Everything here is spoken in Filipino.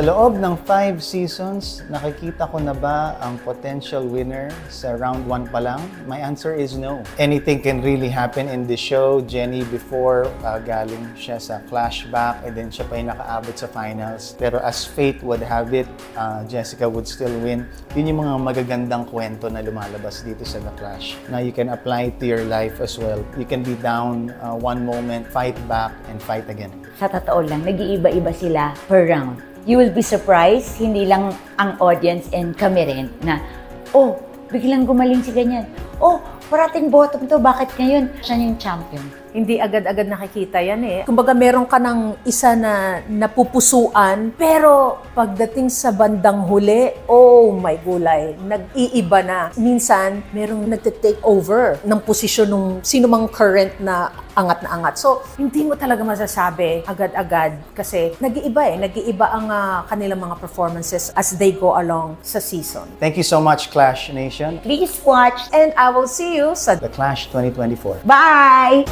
Sa loob ng 5 seasons, nakikita ko na ba ang potential winner sa round 1 pa lang? My answer is no. Anything can really happen in the show. Jenny before, galing siya sa flashback and then siya pa yung nakaabot sa finals. Pero as fate would have it, Jessica would still win. Yun yung mga magagandang kwento na lumalabas dito sa The Clash. Na you can apply to your life as well. You can be down one moment, fight back, and fight again. Sa totoo lang, nag-iiba-iba sila per round. You will be surprised, hindi lang ang audience and kami rin, na, oh, biglang gumaling si ganyan. Oh, parating bottom to, bakit ngayon siya yung champion? Hindi agad-agad nakikita yan eh. Kumbaga meron ka ng isa na napupusuan, pero pagdating sa bandang huli, oh my gulay, nag-iiba na. Minsan, merong nagte-take over ng posisyon ng sino mang current na angat na angat. So, hindi mo talaga masasabi agad-agad kasi nag-iiba eh. Nag-iiba ang kanilang mga performances as they go along sa season. Thank you so much, Clash Nation. Please watch And I will see you sa The Clash 2024. Bye!